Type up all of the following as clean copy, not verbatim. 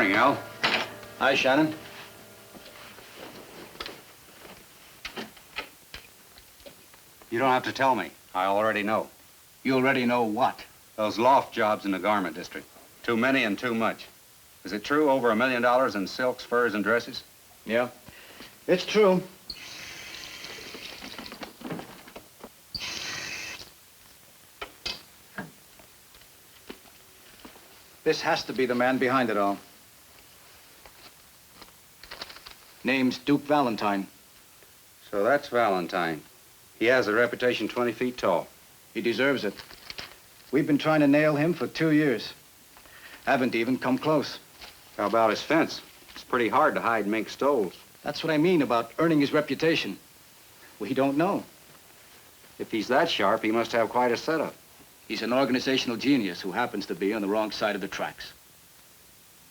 morning, Al. Hi, Shannon. You don't have to tell me. I already know. You already know what? Those loft jobs in the garment district. Too many and too much. Is it true over $1 million in silks, furs, and dresses? Yeah, it's true. This has to be the man behind it all. Name's Duke Valentine. So that's Valentine. He has a reputation 20 feet tall. He deserves it. We've been trying to nail him for 2 years. Haven't even come close. How about his fence? It's pretty hard to hide mink stoles. That's what I mean about earning his reputation. We don't know. If he's that sharp, he must have quite a setup. He's an organizational genius who happens to be on the wrong side of the tracks.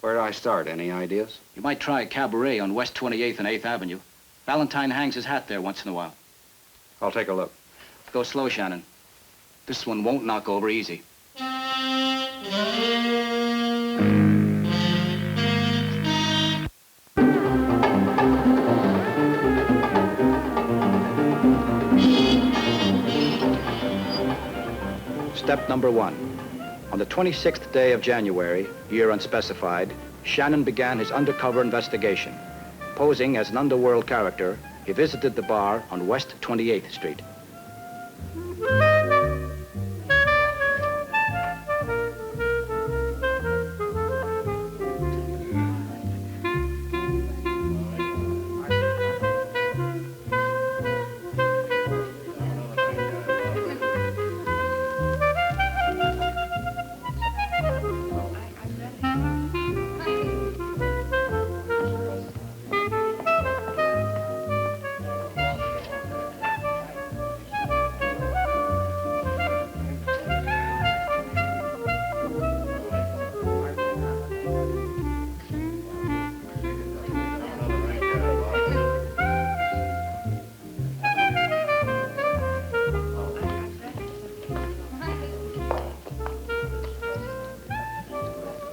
Where do I start? Any ideas? You might try a cabaret on West 28th and 8th Avenue. Valentine hangs his hat there once in a while. I'll take a look. Go slow, Shannon. This one won't knock over easy. Step number 1. On the 26th day of January, year unspecified, Shannon began his undercover investigation. Posing as an underworld character, he visited the bar on West 28th Street.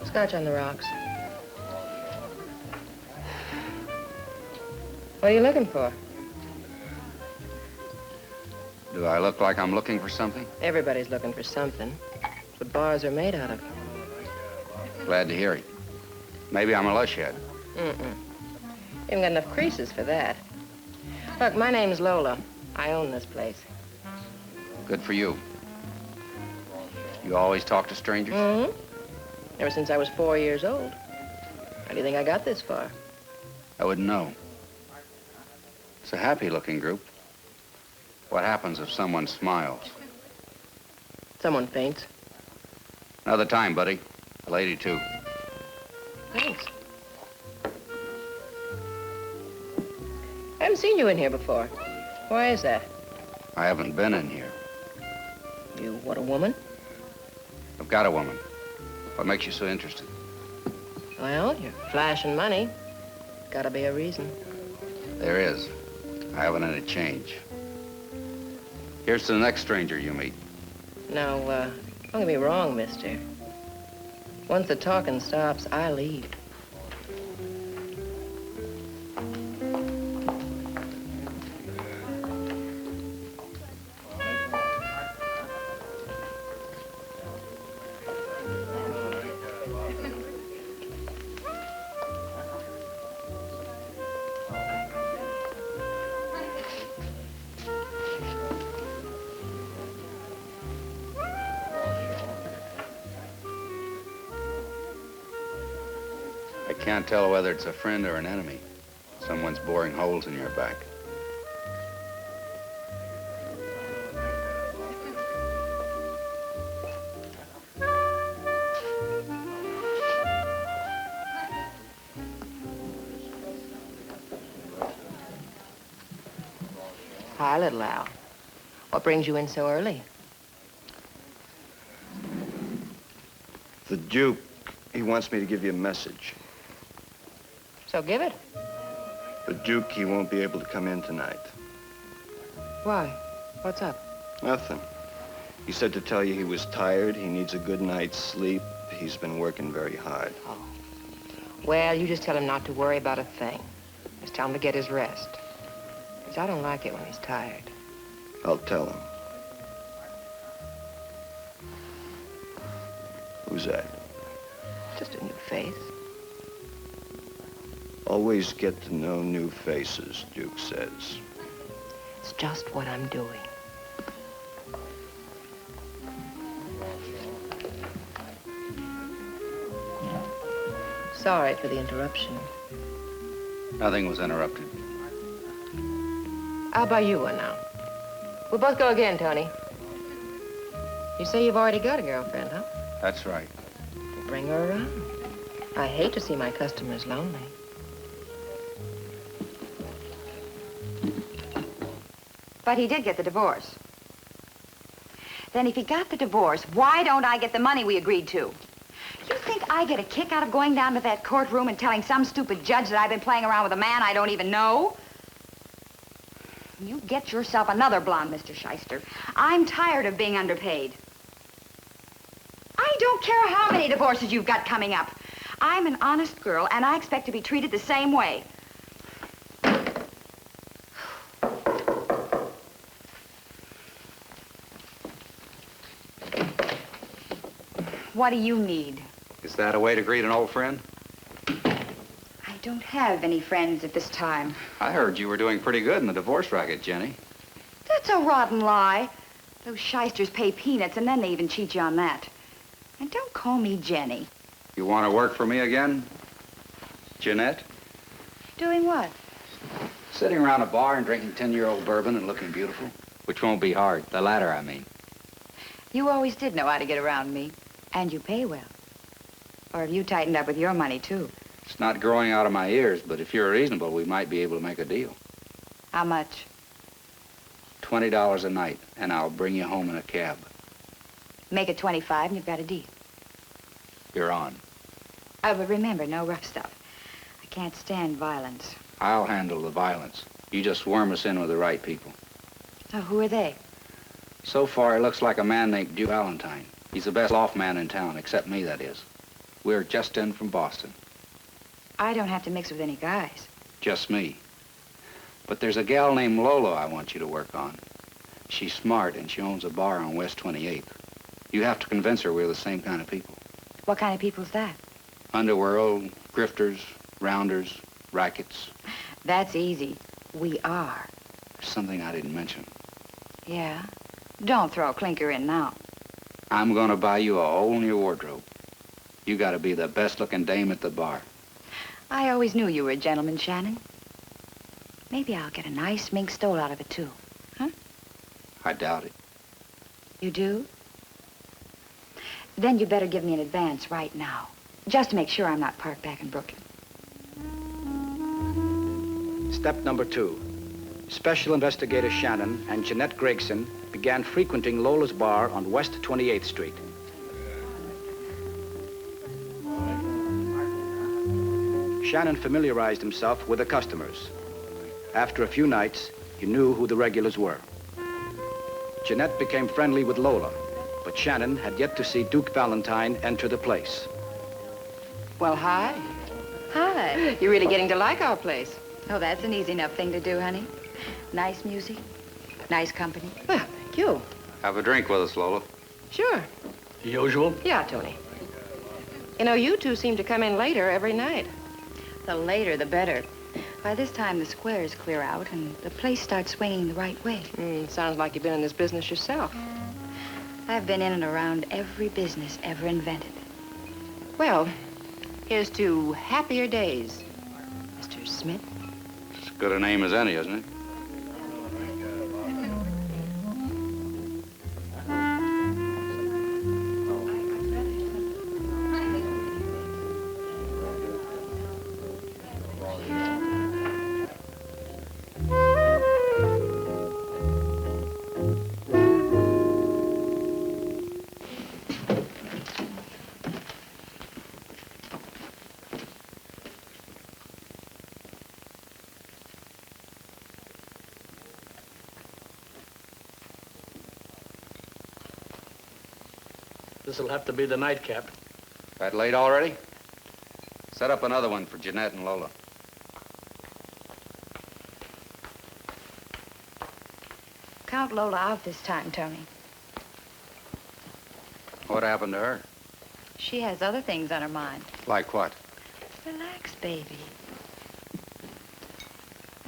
Scotch on the rocks. What are you looking for? Do I look like I'm looking for something? Everybody's looking for something. That's what bars are made out of. Glad to hear it. Maybe I'm a lush head. Mm-mm. You haven't got enough creases for that. Look, my name's Lola. I own this place. Good for you. You always talk to strangers? Mm-hmm. Ever since I was 4 years old. How do you think I got this far? I wouldn't know. It's a happy-looking group. What happens if someone smiles? Someone faints. Another time, buddy. A lady, too. Thanks. I haven't seen you in here before. Why is that? I haven't been in here. You want a woman? I've got a woman. What makes you so interested? Well, you're flashing money. Gotta be a reason. There is. I haven't any change. Here's to the next stranger you meet. Now, don't get me wrong, mister. Once the talking stops, I leave. I can't tell whether it's a friend or an enemy. Someone's boring holes in your back. Hi, little Al. What brings you in so early? The Duke, he wants me to give you a message. So give it. The Duke, he won't be able to come in tonight. Why? What's up? Nothing. He said to tell you he was tired, he needs a good night's sleep. He's been working very hard. Oh. Well, you just tell him not to worry about a thing. Just tell him to get his rest. Because I don't like it when he's tired. I'll tell him. Who's that? Just a new face. Always get to know new faces, Duke says. It's just what I'm doing. Sorry for the interruption. Nothing was interrupted. I'll buy you one now. We'll both go again, Tony. You say you've already got a girlfriend, huh? That's right. Well, bring her around. I hate to see my customers lonely. But he did get the divorce. Then if he got the divorce, why don't I get the money we agreed to? You think I get a kick out of going down to that courtroom and telling some stupid judge that I've been playing around with a man I don't even know? You get yourself another blonde, Mr. Shyster. I'm tired of being underpaid. I don't care how many divorces you've got coming up. I'm an honest girl, and I expect to be treated the same way. What do you need? Is that a way to greet an old friend? I don't have any friends at this time. I heard you were doing pretty good in the divorce racket, Jenny. That's a rotten lie. Those shysters pay peanuts, and then they even cheat you on that. And don't call me Jenny. You want to work for me again, Jeanette? Doing what? Sitting around a bar and drinking 10-year-old bourbon and looking beautiful. Which won't be hard. The latter, I mean. You always did know how to get around me. And you pay well. Or have you tightened up with your money, too? It's not growing out of my ears, but if you're reasonable, we might be able to make a deal. How much? $20 a night, and I'll bring you home in a cab. Make it 25 and you've got a deal. You're on. Oh, but remember, no rough stuff. I can't stand violence. I'll handle the violence. You just worm us in with the right people. Oh, who are they? So far, it looks like a man named Duke Valentine. He's the best off man in town, except me, that is. We're just in from Boston. I don't have to mix with any guys. Just me. But there's a gal named Lola I want you to work on. She's smart, and she owns a bar on West 28th. You have to convince her we're the same kind of people. What kind of people's that? Underworld, grifters, rounders, rackets. That's easy. We are. There's something I didn't mention. Yeah? Don't throw a clinker in now. I'm gonna buy you a whole new wardrobe. You gotta be the best-looking dame at the bar. I always knew you were a gentleman, Shannon. Maybe I'll get a nice mink stole out of it, too. Huh? I doubt it. You do? Then you better give me an advance right now. Just to make sure I'm not parked back in Brooklyn. Step number 2. Special Investigator Shannon and Jeanette Gregson began frequenting Lola's bar on West 28th Street. Shannon familiarized himself with the customers. After a few nights, he knew who the regulars were. Jeanette became friendly with Lola, but Shannon had yet to see Duke Valentine enter the place. Well, hi. Hi. You're really getting to like our place. Oh, that's an easy enough thing to do, honey. Nice music, nice company. Well, thank you. Have a drink with us, Lola. Sure. The usual? Yeah, Tony. You know, you two seem to come in later every night. The later, the better. By this time, the squares clear out and the place starts swinging the right way. Sounds like you've been in this business yourself. I've been in and around every business ever invented. Well, here's to happier days, Mr. Smith. As good a name as any, isn't it? This'll have to be the nightcap. That late already? Set up another one for Jeanette and Lola. Count Lola out this time, Tony. What happened to her? She has other things on her mind. Like what? Relax, baby.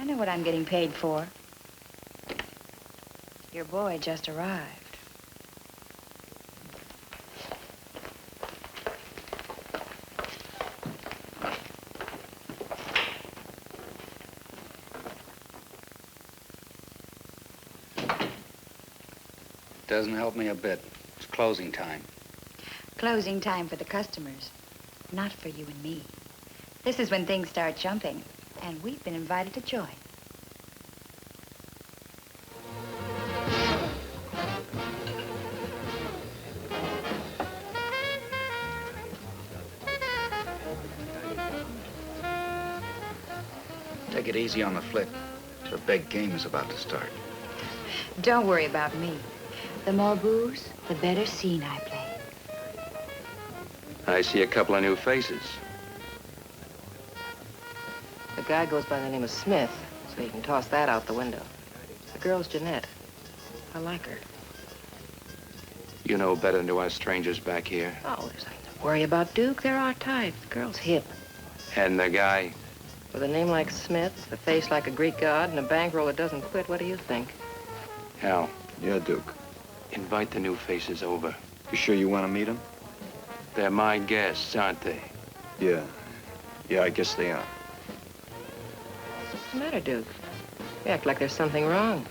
I know what I'm getting paid for. Your boy just arrived. Doesn't help me a bit. It's closing time. Closing time for the customers, not for you and me. This is when things start jumping, and we've been invited to join. Take it easy on the flick. The big game is about to start. Don't worry about me. The more booze, the better scene I play. I see a couple of new faces. The guy goes by the name of Smith, so you can toss that out the window. The girl's Jeanette. I like her. You know better than do us strangers back here. Oh, there's nothing to worry about, Duke. They're our type. The girl's hip. And the guy? With a name like Smith, a face like a Greek god, and a bankroll that doesn't quit, what do you think? Hal, Yeah, Duke. invite the new faces over. You sure you want to meet him? They're my guests, aren't they? Yeah. Yeah, I guess they are. What's the matter, Duke? You act like there's something wrong.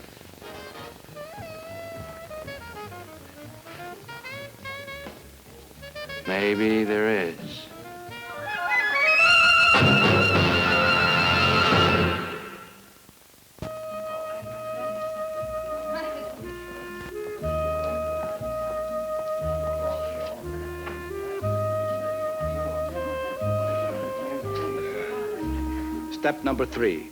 Maybe there is. Step number 3.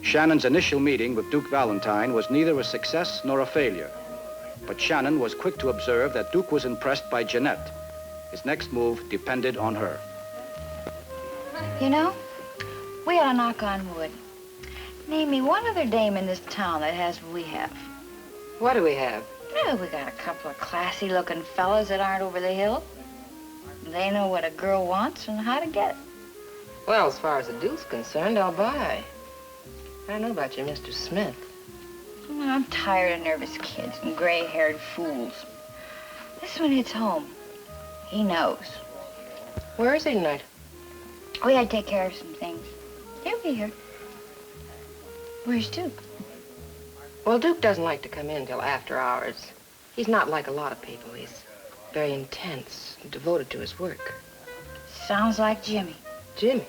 Shannon's initial meeting with Duke Valentine was neither a success nor a failure. But Shannon was quick to observe that Duke was impressed by Jeanette. His next move depended on her. You know, we ought to knock on wood. Name me one other dame in this town that has what we have. What do we have? No, we got a couple of classy-looking fellas that aren't over the hill. They know what a girl wants and how to get it. Well, as far as the Duke's concerned, I'll buy. I don't know about you, Mr. Smith. I'm tired of nervous kids and gray-haired fools. This one hits home. He knows. Where is he tonight? We had to take care of some things. He'll be here. Where's Duke? Well, Duke doesn't like to come in till after hours. He's not like a lot of people. He's very intense and devoted to his work. Sounds like Jimmy. Jimmy?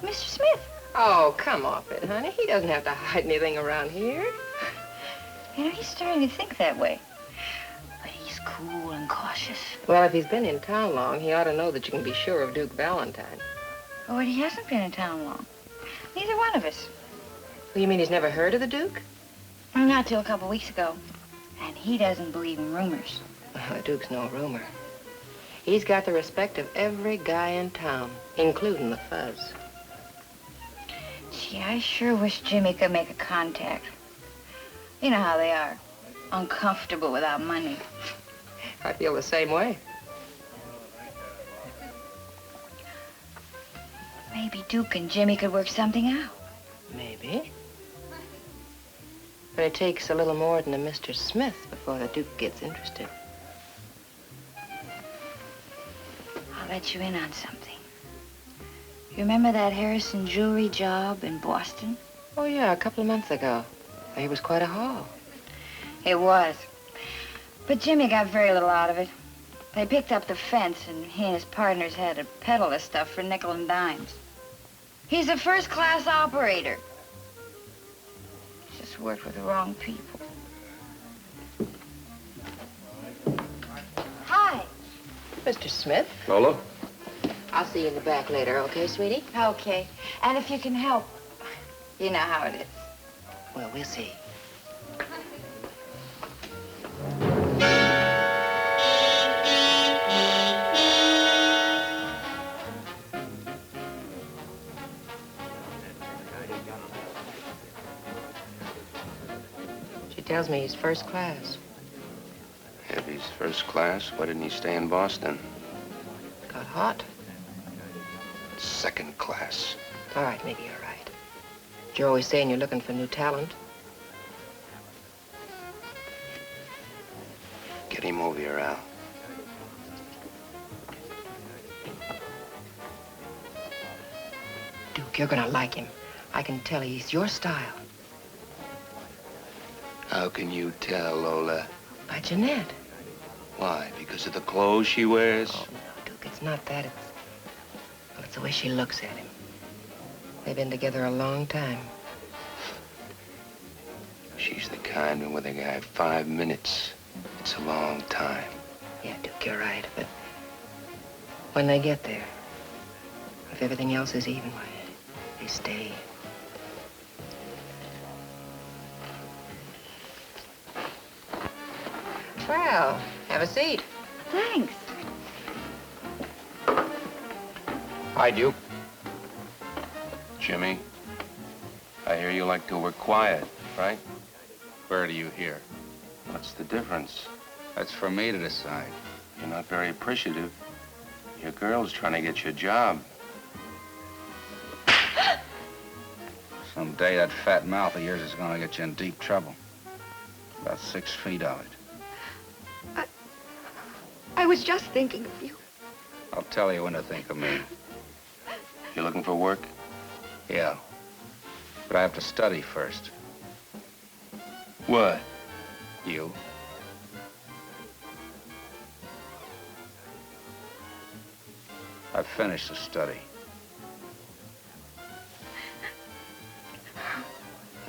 Mr. Smith. Oh, come off it, honey. He doesn't have to hide anything around here. You know, he's starting to think that way. But he's cool and cautious. Well, if he's been in town long, he ought to know that you can be sure of Duke Valentine. Oh, and he hasn't been in town long. Neither one of us. Well, you mean he's never heard of the Duke? Well, not till a couple weeks ago. And he doesn't believe in rumors. The Duke's no rumor. He's got the respect of every guy in town, including the fuzz. Gee, I sure wish Jimmy could make a contact. You know how they are. Uncomfortable without money. I feel the same way. Maybe Duke and Jimmy could work something out. Maybe. But it takes a little more than a Mr. Smith before the Duke gets interested. I'll let you in on something. You remember that Harrison jewelry job in Boston? Oh, yeah, a couple of months ago. It was quite a haul. It was. But Jimmy got very little out of it. They picked up the fence, and he and his partners had to peddle the stuff for nickel and dimes. He's a first-class operator. Just worked with the wrong people. Hi. Mr. Smith? Lola? I'll see you in the back later, okay, sweetie? Okay. And if you can help, you know how it is. Well, we'll see. She tells me he's first class. If he's first class, why didn't he stay in Boston? Got hot. Second class. All right, maybe you're right. You're always saying you're looking for new talent. Get him over here, Al. Duke, you're gonna like him. I can tell he's your style. How can you tell, Lola? By Jeanette. Why? Because of the clothes she wears? Oh, no, Duke, it's not that. It's the way she looks at him. They've been together a long time. She's the kind been with a guy 5 minutes. It's a long time. Yeah, Duke, you're right. But when they get there, if everything else is even, why, they stay. Well, have a seat. Thanks. Hi, Duke. Jimmy, I hear you like to work quiet, right? Where do you hear? What's the difference? That's for me to decide. You're not very appreciative. Your girl's trying to get you a job. Someday that fat mouth of yours is gonna get you in deep trouble. About 6 feet of it. I was just thinking of you. I'll tell you when to think of me. You looking for work? Yeah. But I have to study first. What? You. I've finished the study.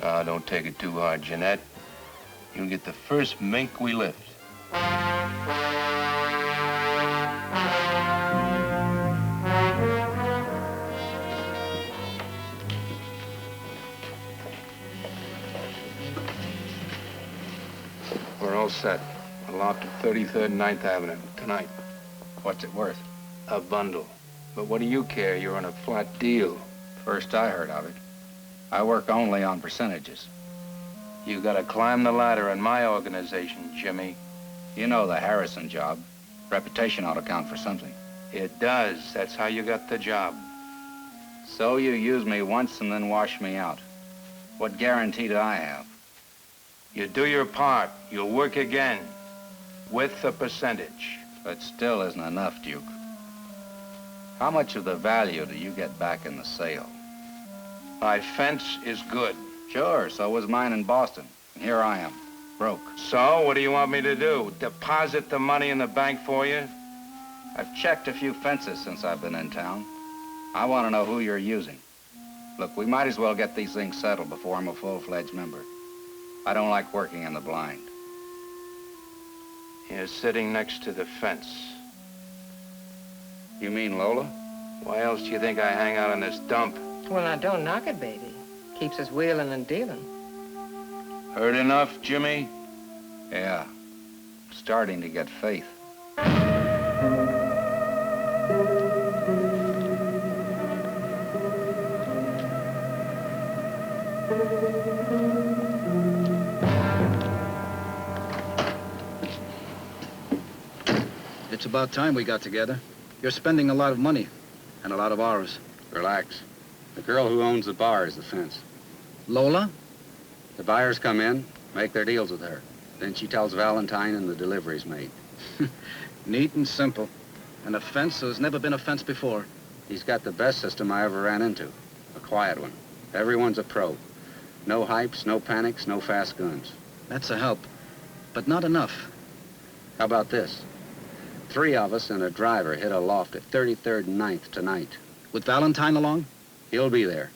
Don't take it too hard, Jeanette. You'll get the first mink we lift. We're all set. We'll off to 33rd and 9th Avenue tonight. What's it worth? A bundle. But what do you care? You're on a flat deal. First I heard of it. I work only on percentages. You gotta climb the ladder in my organization, Jimmy. You know the Harrison job. Reputation ought to count for something. It does. That's how you got the job. So you use me once and then wash me out. What guarantee do I have? You do your part. You'll work again. With a percentage. But still isn't enough, Duke. How much of the value do you get back in the sale? My fence is good. Sure, so was mine in Boston. And here I am, broke. So, what do you want me to do? Deposit the money in the bank for you? I've checked a few fences since I've been in town. I want to know who you're using. Look, we might as well get these things settled before I'm a full-fledged member. I don't like working in the blind. You're sitting next to the fence. You mean Lola? Why else do you think I hang out on this dump? Well, now, don't knock it, baby. Keeps us wheeling and dealing. Heard enough, Jimmy? Yeah. Starting to get faith. It's about time we got together. You're spending a lot of money and a lot of hours. Relax. The girl who owns the bar is the fence. Lola? The buyers come in, make their deals with her. Then she tells Valentine and the delivery's made. Neat and simple. And a fence who's never been a fence before. He's got the best system I ever ran into. A quiet one. Everyone's a pro. No hypes, no panics, no fast guns. That's a help. But not enough. How about this? 3 of us and a driver hit a loft at 33rd and 9th tonight. With Valentine along? He'll be there.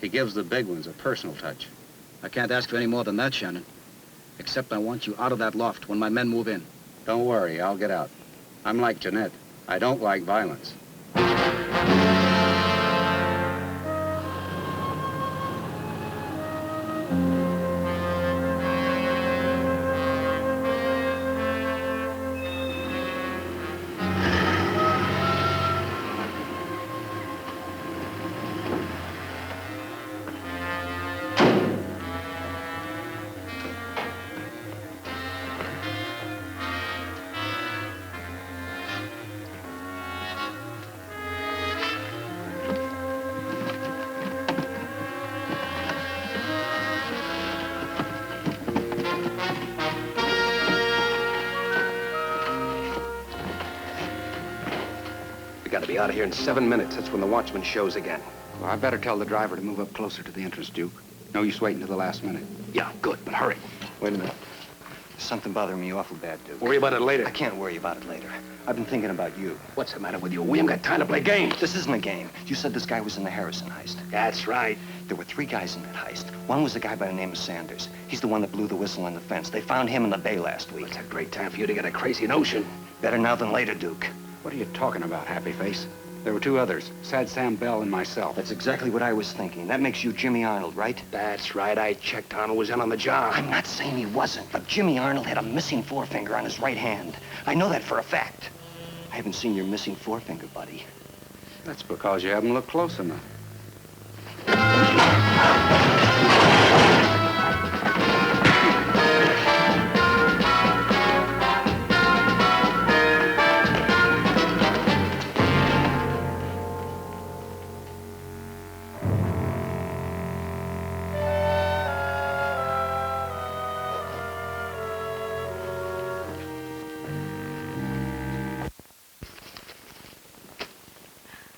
He gives the big ones a personal touch. I can't ask for any more than that, Shannon. Except I want you out of that loft when my men move in. Don't worry, I'll get out. I'm like Jeanette. I don't like violence. Be out of here in 7 minutes. That's when the watchman shows again. Well, I better tell the driver to move up closer to the entrance, Duke. No use waiting to the last minute. Yeah, good, but hurry. Wait a minute. There's something bothering me awful bad, Duke. Worry about it later. I can't worry about it later. I've been thinking about you. What's the matter with you? We haven't got time to play games. This isn't a game. You said this guy was in the Harrison heist. That's right. There were 3 guys in that heist. One was a guy by the name of Sanders. He's the one that blew the whistle on the fence. They found him in the bay last week. It's a great time for you to get a crazy notion. Better now than later, Duke. What are you talking about, Happy Face? There were 2 others, Sad Sam Bell and myself. That's exactly what I was thinking. That makes you Jimmy Arnold, right? That's right. I checked Arnold was in on the job. I'm not saying he wasn't, but Jimmy Arnold had a missing forefinger on his right hand. I know that for a fact. I haven't seen your missing forefinger, buddy. That's because you haven't looked close enough.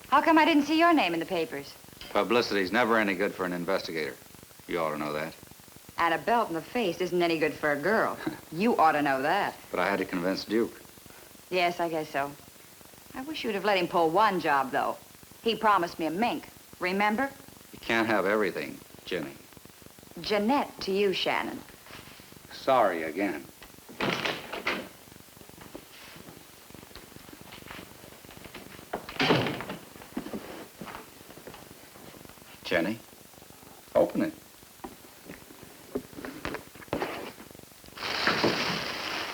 How come I didn't see your name in the papers? Publicity's never any good for an investigator. You ought to know that. And a belt in the face isn't any good for a girl. You ought to know that. But I had to convince Duke. Yes, I guess so. I wish you'd have let him pull one job, though. He promised me a mink. Remember? You can't have everything, Jenny. Jeanette to you, Shannon. Sorry again. Jenny, open it.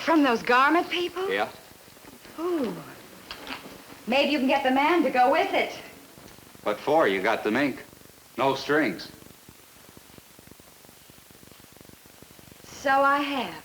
From those garment people? Yeah? Ooh. Maybe you can get the man to go with it. What for? You got the mink. No strings. So I have.